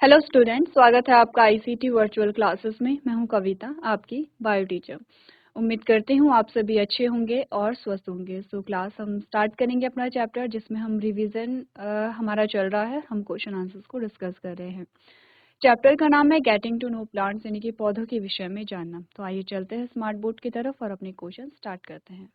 Hello student, स्वागत है आपका आईसीटी वर्चुअल क्लासेस में। मैं हूं कविता, आपकी बायो टीचर। उम्मीद करती हूं आप सभी अच्छे होंगे और स्वस्थ होंगे। सो क्लास हम स्टार्ट करेंगे अपना चैप्टर, जिसमें हम रिवीजन हमारा चल रहा है। हम क्वेश्चन आंसर्स को डिस्कस कर रहे हैं। चैप्टर का नाम है गेटिंग टू नो प्लांट्स, यानी कि पौधों के विषय में जानना। तो आइए चलते हैं स्मार्ट बोर्ड की तरफ और अपने क्वेश्चन स्टार्ट करते हैं।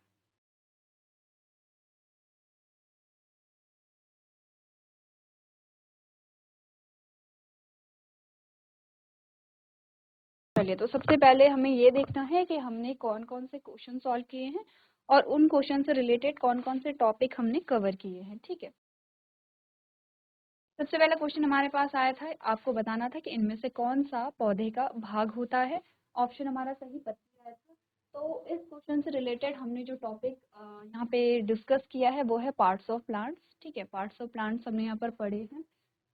चलिए, तो सबसे पहले हमें ये देखना है कि हमने कौन कौन से क्वेश्चन सॉल्व किए हैं और उन क्वेश्चन से रिलेटेड कौन कौन से टॉपिक हमने कवर किए हैं। ठीक है, सबसे पहला क्वेश्चन हमारे पास आया था, आपको बताना था कि इनमें से कौन सा पौधे का भाग होता है। ऑप्शन हमारा सही पत्ती आया था। तो इस क्वेश्चन से रिलेटेड हमने जो टॉपिक यहाँ पे डिस्कस किया है वो है पार्ट्स ऑफ प्लांट्स। ठीक है, पार्ट्स ऑफ प्लांट्स हमने यहाँ पर पढ़े हैं।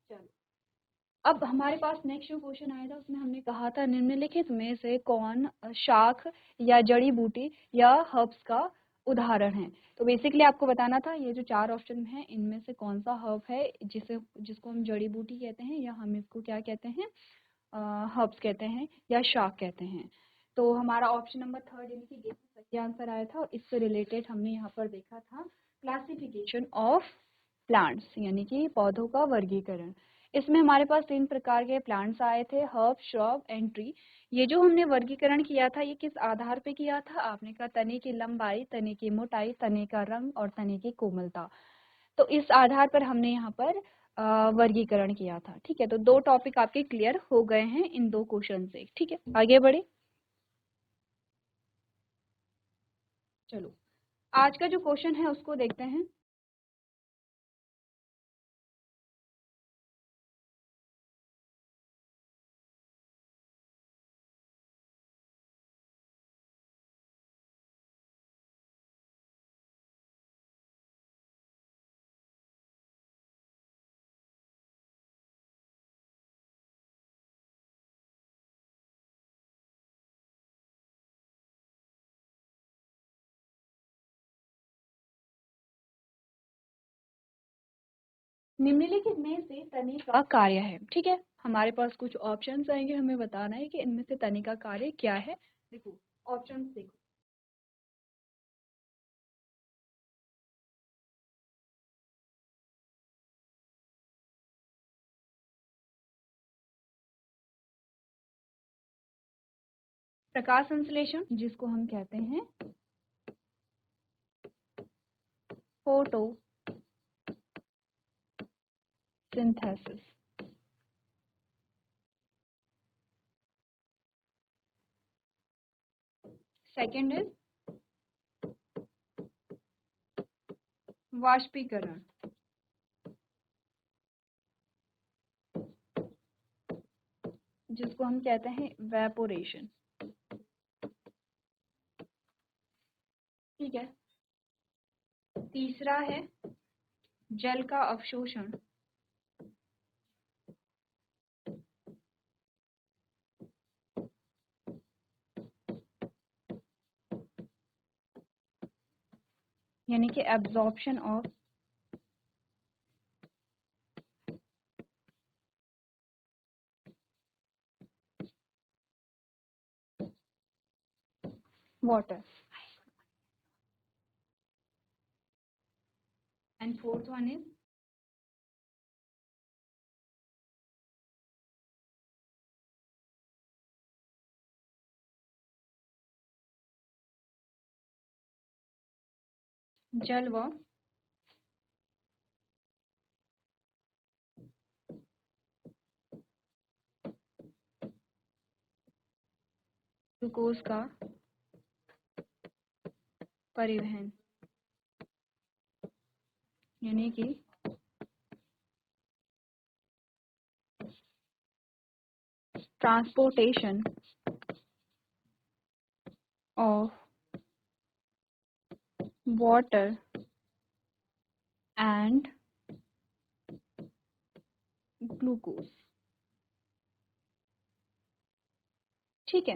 चलो, अब हमारे पास नेक्स्ट जो क्वेश्चन आया था उसमें हमने कहा था निम्नलिखित में से कौन शाख या जड़ी बूटी या हर्ब्स का उदाहरण है। तो बेसिकली आपको बताना था ये जो चार ऑप्शन है इनमें से कौन सा हर्ब है जिसको हम जड़ी बूटी कहते हैं, या हम इसको क्या कहते हैं, हर्ब्स कहते हैं या शाख कहते हैं। तो हमारा ऑप्शन नंबर थर्ड यानी कि गेहूं सही आंसर आया था। और इससे रिलेटेड हमने यहाँ पर देखा था क्लासिफिकेशन ऑफ प्लांट्स, यानी कि पौधों का वर्गीकरण। इसमें हमारे पास तीन प्रकार के प्लांट्स आए थे, हर्ब, श्रब एंड ट्री। ये जो हमने वर्गीकरण किया था ये किस आधार पे किया था? आपने कहा तने की लंबाई, तने की मोटाई, तने का रंग और तने की कोमलता। तो इस आधार पर हमने यहाँ पर वर्गीकरण किया था। ठीक है, तो दो टॉपिक आपके क्लियर हो गए हैं इन दो क्वेश्चन से। ठीक है, आगे बढ़े। चलो, आज का जो क्वेश्चन है उसको देखते हैं। निम्नलिखित में से तने का कार्य है। ठीक है, हमारे पास कुछ ऑप्शंस आएंगे, हमें बताना है कि इनमें से तने का कार्य क्या है। देखो, ऑप्शंस देखो। प्रकाश संश्लेषण, जिसको हम कहते हैं फोटो सिंथेसिस। सेकंड इज वाष्पीकरण। जिसको हम कहते हैं वेपोरेशन। ठीक है, तीसरा है जल का अवशोषण। यानी कि absorption of water. And fourth one is जल व ग्लूकोज का परिवहन, यानी कि transportation of water and glucose. ठीक है,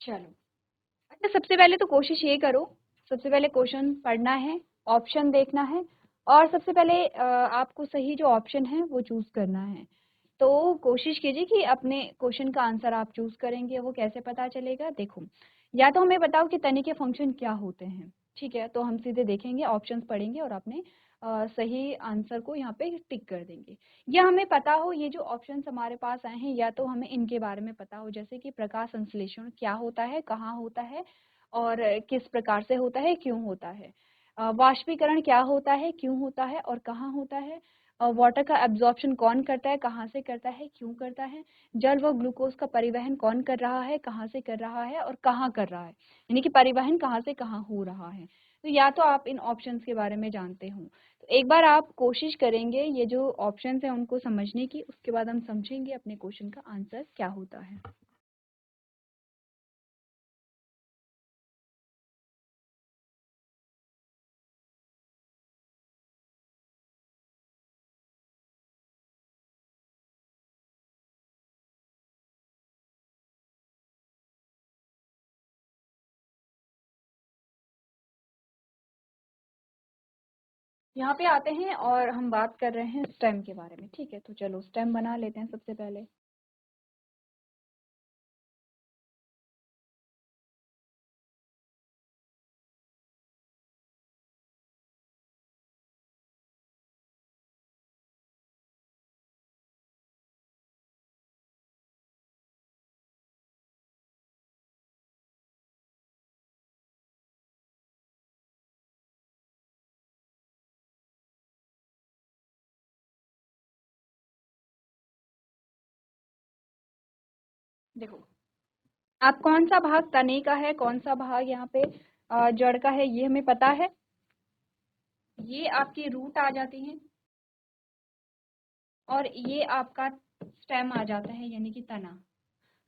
चलो। अच्छा, सबसे पहले तो कोशिश ये करो, सबसे पहले क्वेश्चन पढ़ना है, ऑप्शन देखना है और सबसे पहले आपको सही जो ऑप्शन है वो चूज करना है। तो कोशिश कीजिए कि अपने क्वेश्चन का आंसर आप चूज करेंगे, वो कैसे पता चलेगा? देखो, या तो हमें बताओ कि तने के फंक्शन क्या होते हैं, ठीक है, तो हम सीधे देखेंगे, ऑप्शंस पढ़ेंगे और अपने सही आंसर को यहाँ पे टिक कर देंगे। या हमें पता हो ये जो ऑप्शंस हमारे पास आए हैं, या तो हमें इनके बारे में पता हो, जैसे कि प्रकाश संश्लेषण क्या होता है, कहाँ होता है और किस प्रकार से होता है, क्यों होता है। वाष्पीकरण क्या होता है, क्यों होता है और कहाँ होता है। वाटर का एब्जॉर्प्शन कौन करता है, कहाँ से करता है, क्यों करता है। जल व ग्लूकोज का परिवहन कौन कर रहा है, कहाँ से कर रहा है और कहाँ कर रहा है, यानी कि परिवहन कहाँ से कहाँ हो रहा है। तो या तो आप इन ऑप्शंस के बारे में जानते हो, तो एक बार आप कोशिश करेंगे ये जो ऑप्शंस हैं उनको समझने की, उसके बाद हम समझेंगे अपने क्वेश्चन का आंसर क्या होता है। यहाँ पे आते हैं और हम बात कर रहे हैं स्टेम के बारे में, ठीक है, तो चलो स्टेम बना लेते हैं सबसे पहले। देखो, आप कौन सा भाग तने का है, कौन सा भाग यहाँ पे जड़ का है, ये हमें पता है। ये आपकी रूट आ जाती है और ये आपका स्टेम आ जाता है, यानी कि तना।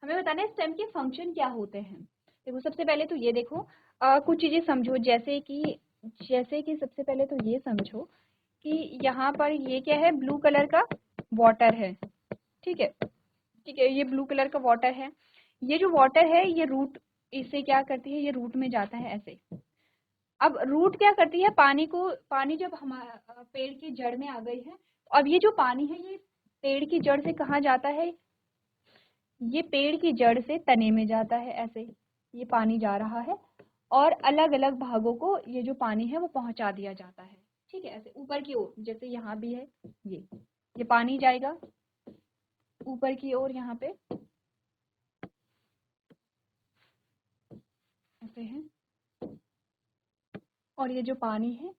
हमें बताना है स्टेम के फंक्शन क्या होते हैं। देखो, सबसे पहले तो ये देखो, कुछ चीजें समझो, जैसे कि सबसे पहले तो ये समझो कि यहाँ पर ये क्या है, ब्लू कलर का वाटर है, ठीक है, ठीक है, ये ब्लू कलर का वाटर है। ये जो वाटर है ये रूट इसे क्या करती है, ये रूट में जाता है ऐसे। अब रूट क्या करती है, पानी जब हमारा पेड़ की जड़ में आ गई है, अब ये जो पानी है ये पेड़ की जड़ से कहाँ जाता है, ये पेड़ की जड़ से तने में जाता है ऐसे। ये पानी जा रहा है और अलग अलग भागों को ये जो पानी है वो पहुंचा दिया जाता है, ठीक है, ऐसे ऊपर की ओर, जैसे यहाँ भी है, ये पानी जाएगा ऊपर की ओर यहाँ पे ऐसे है, और ये जो पानी है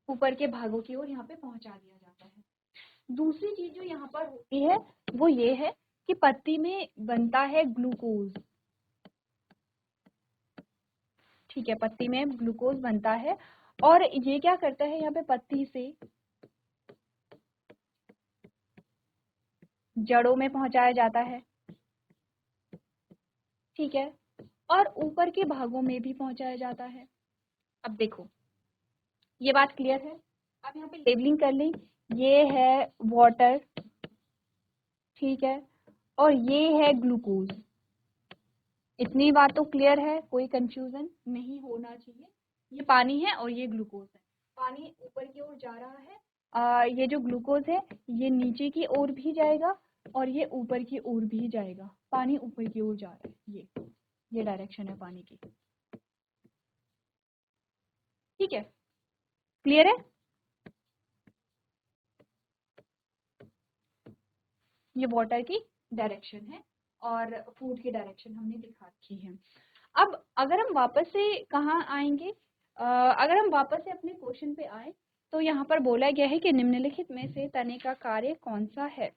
ऊपर के भागों की ओर यहाँ पे पहुंचा दिया जाता है। दूसरी चीज जो यहाँ पर होती है वो ये है कि पत्ती में बनता है ग्लूकोज, ठीक है, पत्ती में ग्लूकोज बनता है और ये क्या करता है, यहाँ पे पत्ती से जड़ों में पहुंचाया जाता है, ठीक है, और ऊपर के भागों में भी पहुंचाया जाता है। अब देखो, ये बात क्लियर है। अब यहाँ पे लेबलिंग कर लें, ये है वाटर, ठीक है, और ये है ग्लूकोज। इतनी बात तो क्लियर है, कोई कंफ्यूजन नहीं होना चाहिए। ये पानी है और ये ग्लूकोज है, पानी ऊपर की ओर जा रहा है, ये जो ग्लूकोज है ये नीचे की ओर भी जाएगा और ये ऊपर की ओर भी जाएगा। पानी ऊपर की ओर जा रहा है, ये डायरेक्शन है पानी की, ठीक है, क्लियर है। ये वाटर की डायरेक्शन है और फूड की डायरेक्शन हमने दिखा रखी है। अब अगर हम वापस से कहाँ आएंगे, अगर हम वापस से अपने क्वेश्चन पे आए, तो यहाँ पर बोला गया है कि निम्नलिखित में से तने का कार्य कौन सा है।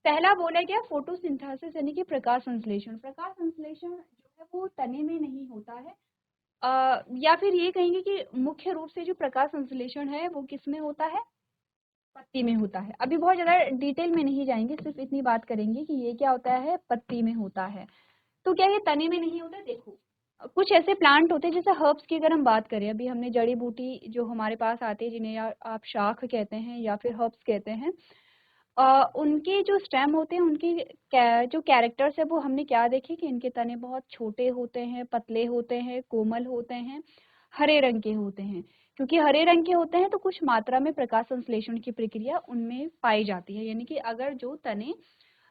पहला बोला गया फोटोसिंथेसिस, यानी कि प्रकाश संश्लेषण। प्रकाश संश्लेषण जो है वो तने में नहीं होता है, या फिर ये कहेंगे कि मुख्य रूप से जो प्रकाश संश्लेषण है वो किस में होता है, पत्ती में होता है। अभी बहुत ज्यादा डिटेल में नहीं जाएंगे, सिर्फ इतनी बात करेंगे कि ये क्या होता है, पत्ती में होता है। तो क्या ये तने में नहीं होता? देखो, कुछ ऐसे प्लांट होते हैं, जैसे हर्ब्स की अगर हम बात करें, अभी हमने जड़ी बूटी जो हमारे पास आती है जिन्हें आप शाख कहते हैं या फिर हर्ब्स कहते हैं, उनके जो स्टेम होते हैं, उनकी जो कैरेक्टर्स है वो हमने क्या देखे कि इनके तने बहुत छोटे होते हैं, पतले होते हैं, कोमल होते हैं, हरे रंग के होते हैं। क्योंकि हरे रंग के होते हैं तो कुछ मात्रा में प्रकाश संश्लेषण की प्रक्रिया उनमें पाई जाती है, यानी कि अगर जो तने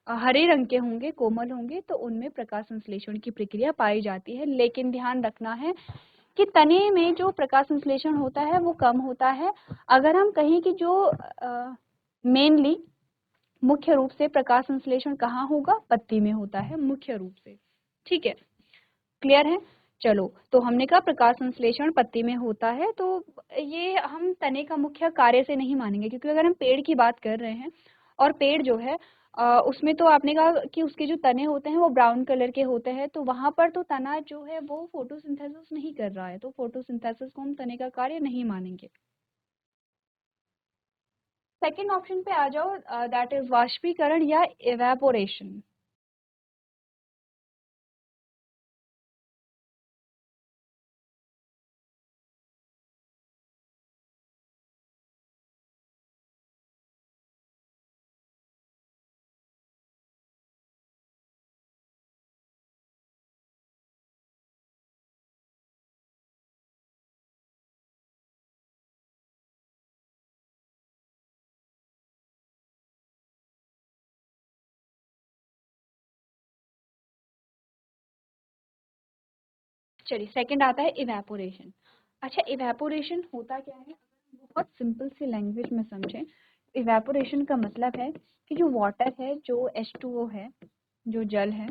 हरे रंग के होंगे, कोमल होंगे, तो उनमें प्रकाश संश्लेषण की प्रक्रिया पाई जाती है। लेकिन ध्यान रखना है कि तने में जो प्रकाश संश्लेषण होता है वो कम होता है। अगर हम कहें कि जो मेनली मुख्य रूप से प्रकाश संश्लेषण कहाँ होगा, पत्ती में होता है मुख्य रूप से। ठीक है, क्लियर है। चलो, तो हमने कहा प्रकाश संश्लेषण पत्ती में होता है, तो ये हम तने का मुख्य कार्य से नहीं मानेंगे, क्योंकि अगर हम पेड़ की बात कर रहे हैं और पेड़ जो है उसमें तो आपने कहा कि उसके जो तने होते हैं वो ब्राउन कलर के होते हैं, तो वहां पर तो तना जो है वो फोटोसिंथेसिस नहीं कर रहा है, तो फोटोसिंथेसिस को हम तने का कार्य नहीं मानेंगे। सेकेंड ऑप्शन पे आ जाओ, दैट इज वाष्पीकरण या इवेपोरेशन। चलिए, सेकंड आता है इवेपोरेशन। अच्छा, इवेपोरेशन होता क्या है, बहुत सिंपल सी लैंग्वेज में समझें। इवेपोरेशन का मतलब है कि जो वाटर है, जो H2O है, जो जल है,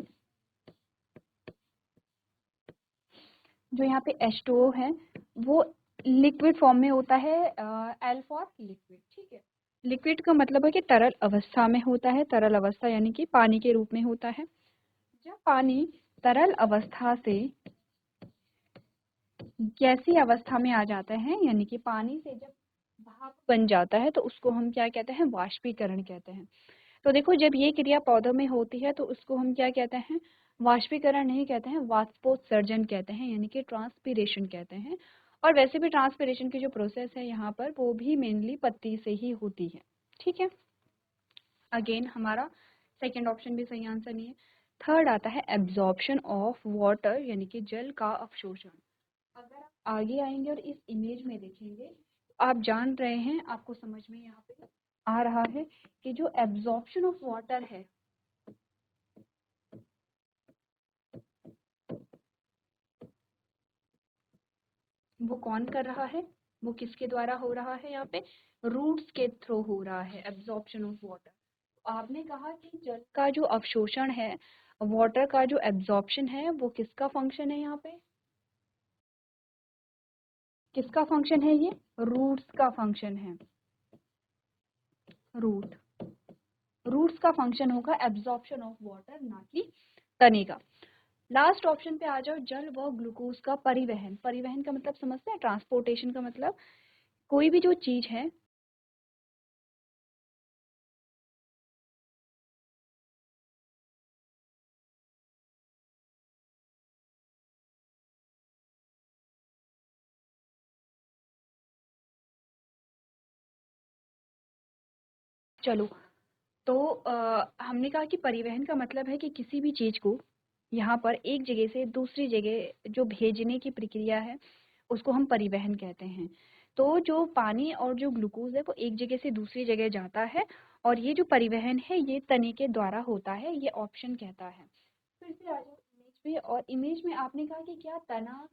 जो यहाँ पे H2O है वो लिक्विड फॉर्म में होता है, एल फॉर लिक्विड। ठीक है, लिक्विड का मतलब है कि तरल अवस्था में होता है, तरल अवस्था यानी कि पानी के रूप में होता है। जब पानी तरल अवस्था से गैसीय अवस्था में आ जाता है, यानी कि पानी से जब भाप बन जाता है, तो उसको हम क्या कहते हैं, वाष्पीकरण कहते हैं। तो देखो, जब ये क्रिया पौधों में होती है तो उसको हम क्या कहते हैं, वाष्पीकरण नहीं कहते हैं, वाष्पोत्सर्जन कहते हैं, यानी कि ट्रांसपीरेशन कहते हैं। और वैसे भी ट्रांसपीरेशन की जो प्रोसेस है यहाँ पर वो भी मेनली पत्ती से ही होती है। ठीक है, अगेन हमारा सेकेंड ऑप्शन भी सही आंसर नहीं है। थर्ड आता है एब्जॉर्प्शन ऑफ वाटर, यानी कि जल का अवशोषण। अगर आप आगे आएंगे और इस इमेज में देखेंगे तो आप जान रहे हैं, आपको समझ में यहाँ पे आ रहा है कि जो एब्जॉर्प्शन ऑफ वाटर है वो कौन कर रहा है, वो किसके द्वारा हो रहा है, यहाँ पे रूट्स के थ्रू हो रहा है एब्जॉर्प्शन ऑफ वाटर। आपने कहा कि जल का जो अवशोषण है, वाटर का जो एब्जॉर्प्शन है, वो किसका फंक्शन है, यहाँ पे किसका फंक्शन है, ये रूट्स का फंक्शन है। रूट्स का फंक्शन होगा एब्जॉर्प्शन ऑफ वाटर, ना कि तने का। लास्ट ऑप्शन पे आ जाओ, जल व ग्लूकोज का परिवहन। परिवहन का मतलब समझते हैं, ट्रांसपोर्टेशन का मतलब कोई भी जो चीज है, चलो, तो हमने कहा कि परिवहन का मतलब है कि किसी भी चीज को यहाँ पर एक जगह से दूसरी जगह जो भेजने की प्रक्रिया है उसको हम परिवहन कहते हैं। तो जो पानी और जो ग्लूकोज है वो एक जगह से दूसरी जगह जाता है, और ये जो परिवहन है ये तने के द्वारा होता है, ये ऑप्शन कहता है। फिर से आ जाओ इमेज पे, और इमेज में आपने कहा कि क्या तना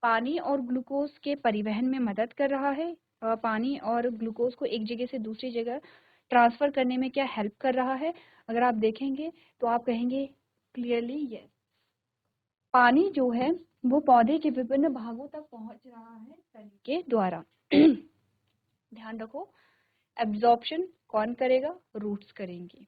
पानी और ग्लूकोज के परिवहन में मदद कर रहा है, पानी और ग्लूकोज को एक जगह से दूसरी जगह ट्रांसफर करने में क्या हेल्प कर रहा है। अगर आप देखेंगे तो आप कहेंगे क्लियरली यस, पानी जो है वो पौधे के विभिन्न भागों तक पहुंच रहा है तने के द्वारा। ध्यान रखो, एब्जॉर्प्शन कौन करेगा, रूट्स करेंगे।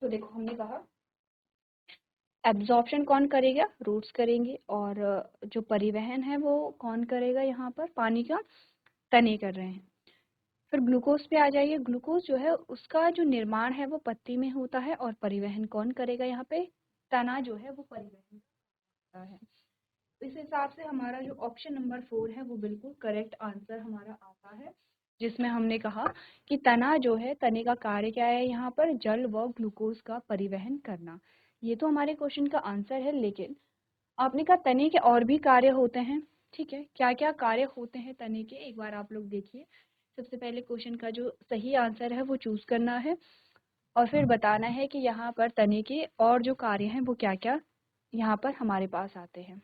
तो देखो, हमने कहा एब्जॉर्प्शन कौन करेगा, रूट्स करेंगे, और जो परिवहन है वो कौन करेगा, यहाँ पर पानी का, तने कर रहे हैं। फिर ग्लूकोज पे आ जाइए। ग्लूकोज जो है उसका जो निर्माण है वो पत्ती में होता है, और परिवहन कौन करेगा यहाँ पे? तना जो है वो परिवहन करता है। इस हिसाब से हमारा जो ऑप्शन नंबर 4 है वो बिल्कुल करेक्ट आंसर हमारा आता है, जिसमें हमने कहा कि तना जो है, तने का कार्य क्या है यहाँ पर? जल व ग्लूकोज का परिवहन करना। ये तो हमारे क्वेश्चन का आंसर है, लेकिन आपने कहा तने के और भी कार्य होते हैं। ठीक है, क्या क्या कार्य होते हैं तने के, एक बार आप लोग देखिए। सबसे पहले क्वेश्चन का जो सही आंसर है वो चूज करना है, और फिर बताना है कि यहाँ पर तने के और जो कार्य हैं वो क्या क्या यहाँ पर हमारे पास आते हैं।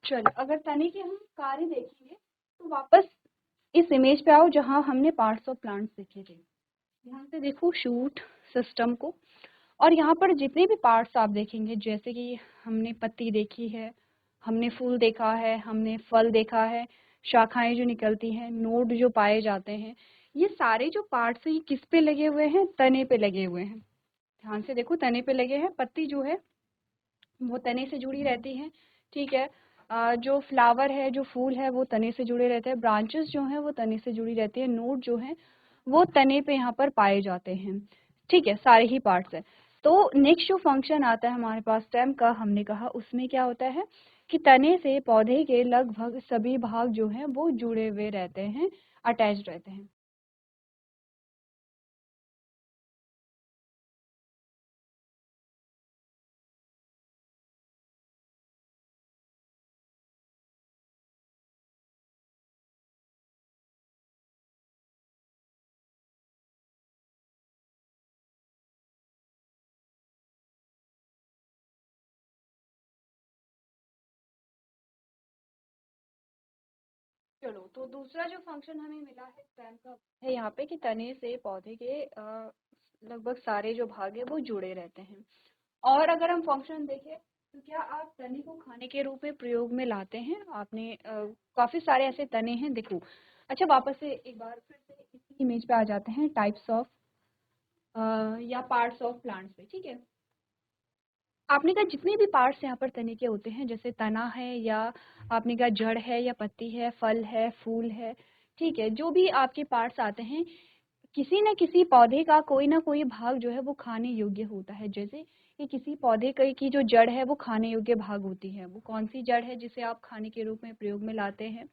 चलो, अगर तने के हम कार्य देखेंगे तो वापस इस इमेज पे आओ जहाँ हमने पार्ट्स ऑफ प्लांट्स देखे थे। ध्यान से देखो शूट सिस्टम को, और यहाँ पर जितने भी पार्ट्स आप देखेंगे, जैसे कि हमने पत्ती देखी है, हमने फूल देखा है, हमने फल देखा है, शाखाएं जो निकलती हैं, नोड जो पाए जाते हैं, ये सारे जो पार्ट्स हैं ये किस पे लगे हुए हैं? तने पे लगे हुए हैं। ध्यान से देखो, तने पे लगे हैं। पत्ती जो है वो तने से जुड़ी रहती है। ठीक है, जो फ्लावर है, जो फूल है, वो तने से जुड़े रहते हैं। ब्रांचेस जो हैं वो तने से जुड़ी रहती है। नोड जो है वो तने पे यहाँ पर पाए जाते हैं। ठीक है, सारे ही पार्ट्स हैं। तो नेक्स्ट जो फंक्शन आता है हमारे पास स्टेम का, हमने कहा उसमें क्या होता है कि तने से पौधे के लगभग सभी भाग जो हैं वो जुड़े हुए रहते हैं, अटैच रहते हैं। चलो, तो दूसरा जो फंक्शन हमें मिला है स्टेम का है यहाँ पे कि तने से पौधे के लगभग सारे जो भाग है वो जुड़े रहते हैं। और अगर हम फंक्शन देखें तो क्या आप तने को खाने के रूप में प्रयोग में लाते हैं? आपने काफी सारे ऐसे तने हैं, देखो। अच्छा, वापस से एक बार फिर से इसी इमेज पे आ जाते हैं, टाइप्स ऑफ या पार्ट्स ऑफ प्लांट्स पे। ठीक है, आपने कहा जितने भी पार्ट्स यहाँ पर तने के होते हैं, जैसे तना है, या आपने कहा जड़ है, या पत्ती है, फल है, फूल है, ठीक है, जो भी आपके पार्ट्स आते हैं, किसी न किसी पौधे का कोई ना कोई भाग जो है वो खाने योग्य होता है। जैसे कि किसी पौधे की जो जड़ है वो खाने योग्य भाग होती है। वो कौन सी जड़ है जिसे आप खाने के रूप में प्रयोग में लाते हैं?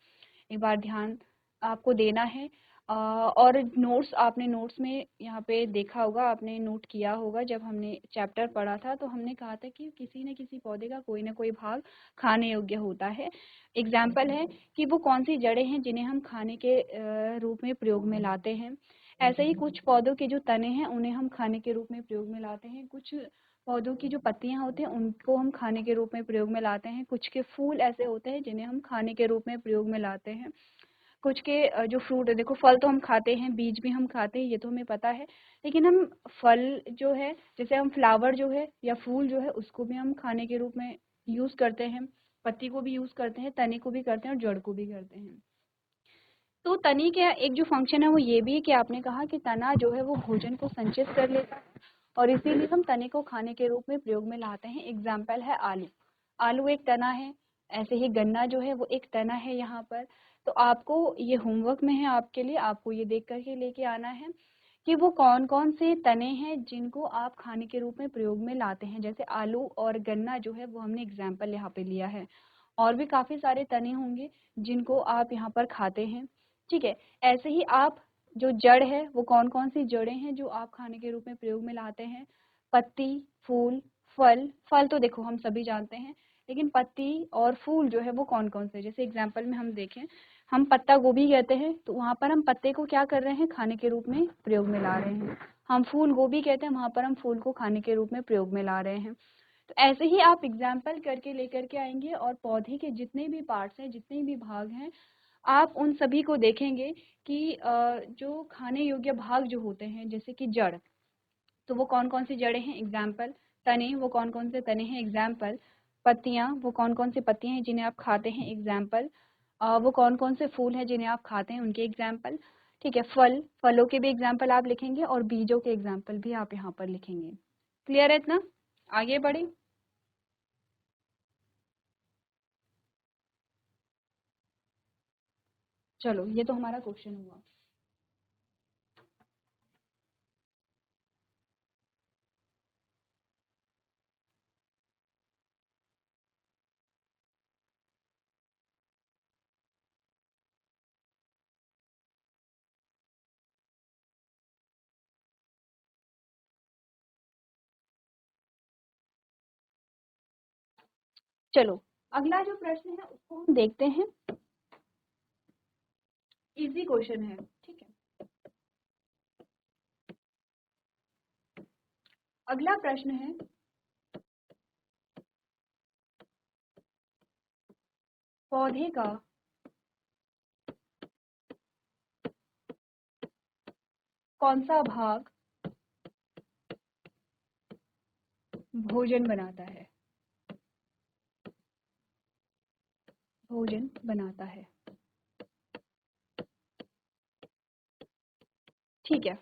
एक बार ध्यान आपको देना है। और नोट्स, आपने नोट्स में यहाँ पे देखा होगा, आपने नोट किया होगा, जब हमने चैप्टर पढ़ा था तो हमने कहा था कि किसी न किसी पौधे का कोई ना कोई भाग खाने योग्य होता है। एग्जाम्पल है कि वो कौन सी जड़ें हैं जिन्हें हम खाने के रूप में प्रयोग में लाते हैं। ऐसे ही कुछ पौधों के जो तने हैं उन्हें हम खाने के रूप में प्रयोग में लाते हैं। कुछ पौधों की जो पत्तियां होती हैं उनको हम खाने के रूप में प्रयोग में लाते हैं। कुछ के फूल ऐसे होते हैं जिन्हें हम खाने के रूप में प्रयोग में लाते हैं। कुछ के जो फ्रूट है, देखो फल तो हम खाते हैं, बीज भी हम खाते हैं, ये तो हमें पता है। लेकिन हम फल जो है, जैसे हम फ्लावर जो है या फूल जो है उसको भी हम खाने के रूप में यूज करते हैं। पत्ती को भी यूज करते हैं, तने को भी करते हैं, और जड़ को भी करते हैं। तो तने का एक जो फंक्शन है वो ये भी है कि आपने कहा कि तना जो है वो भोजन को संचित कर लेता है, और इसीलिए हम तने को खाने के रूप में प्रयोग में लाते हैं। एग्जाम्पल है आलू। आलू एक तना है। ऐसे ही गन्ना जो है वो एक तना है यहाँ पर। तो आपको ये होमवर्क में है आपके लिए, आपको ये देख करके लेके आना है कि वो कौन कौन से तने हैं जिनको आप खाने के रूप में प्रयोग में लाते हैं। जैसे आलू और गन्ना जो है वो हमने एग्जाम्पल यहाँ पे लिया है, और भी काफी सारे तने होंगे जिनको आप यहाँ पर खाते हैं। ठीक है, ऐसे ही आप जो जड़ है वो कौन कौन सी जड़ें हैं जो आप खाने के रूप में प्रयोग में लाते हैं? पत्ती, फूल, फल। फल तो देखो हम सभी जानते हैं, लेकिन पत्ती और फूल जो है वो कौन कौन से? जैसे एग्जाम्पल में हम देखें, हम पत्ता गोभी कहते हैं तो वहां पर हम पत्ते को क्या कर रहे हैं? खाने के रूप में प्रयोग में ला रहे हैं। हम फूल गोभी कहते हैं, वहां पर हम फूल को खाने के रूप में प्रयोग में ला रहे हैं। तो ऐसे ही आप एग्जाम्पल करके लेकर के आएंगे, और पौधे के जितने भी पार्ट्स हैं, जितने भी भाग हैं, आप उन सभी को देखेंगे कि जो खाने योग्य भाग जो होते हैं, जैसे कि जड़, तो वो कौन कौन सी जड़ें हैं, एग्जाम्पल। तने, वो कौन कौन से तने हैं, एग्जाम्पल। पत्तियां, वो कौन कौन सी पत्तियां हैं जिन्हें आप खाते हैं, एग्जाम्पल। वो कौन कौन से फूल हैं जिन्हें आप खाते हैं, उनके एग्जाम्पल। ठीक है, फल, फलों के भी एग्जाम्पल आप लिखेंगे और बीजों के एग्जाम्पल भी आप यहाँ पर लिखेंगे। क्लियर है इतना? आगे बढ़े। चलो, ये तो हमारा क्वेश्चन हुआ। चलो, अगला जो प्रश्न है उसको हम देखते हैं। इजी क्वेश्चन है, ठीक है। अगला प्रश्न है, पौधे का कौन सा भाग भोजन बनाता है, भोजन बनाता है। ठीक है,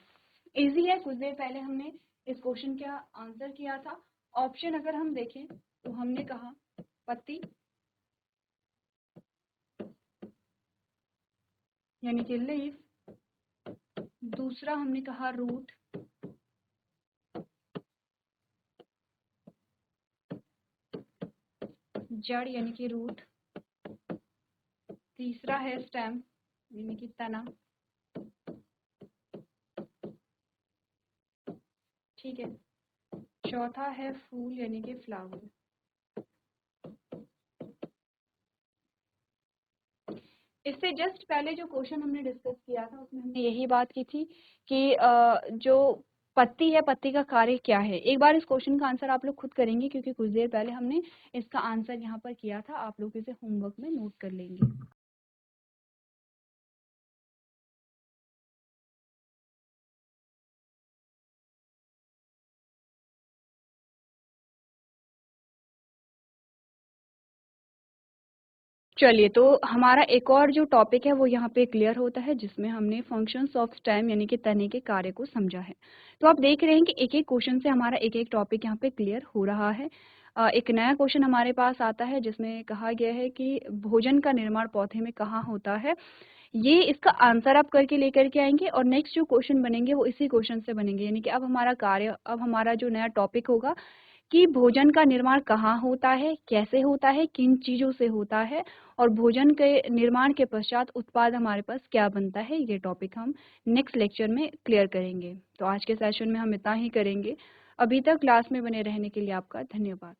इजी है। कुछ देर पहले हमने इस क्वेश्चन का आंसर किया था। ऑप्शन अगर हम देखें तो हमने कहा पत्ती यानी कि लीफ, दूसरा हमने कहा रूट, जड़ यानी कि रूट, तीसरा है स्टेम यानी कि तना, ठीक है, चौथा है फूल यानी कि फ्लावर। इससे जस्ट पहले जो क्वेश्चन हमने डिस्कस किया था उसमें हमने यही बात की थी कि जो पत्ती है, पत्ती का कार्य क्या है। एक बार इस क्वेश्चन का आंसर आप लोग खुद करेंगे क्योंकि कुछ देर पहले हमने इसका आंसर यहाँ पर किया था। आप लोग इसे होमवर्क में नोट कर लेंगे। चलिए, तो हमारा एक और जो टॉपिक है वो यहाँ पे क्लियर होता है जिसमें हमने फंक्शंस ऑफ स्टेम यानी कि तने के कार्य को समझा है। तो आप देख रहे हैं कि एक एक क्वेश्चन से हमारा एक एक टॉपिक यहाँ पे क्लियर हो रहा है। एक नया क्वेश्चन हमारे पास आता है जिसमें कहा गया है कि भोजन का निर्माण पौधे में कहाँ होता है। ये इसका आंसर आप करके लेकर के आएंगे और नेक्स्ट जो क्वेश्चन बनेंगे वो इसी क्वेश्चन से बनेंगे। यानी कि अब हमारा जो नया टॉपिक होगा कि भोजन का निर्माण कहाँ होता है, कैसे होता है, किन चीज़ों से होता है और भोजन के निर्माण के पश्चात उत्पाद हमारे पास क्या बनता है। ये टॉपिक हम नेक्स्ट लेक्चर में क्लियर करेंगे। तो आज के सेशन में हम इतना ही करेंगे। अभी तक क्लास में बने रहने के लिए आपका धन्यवाद।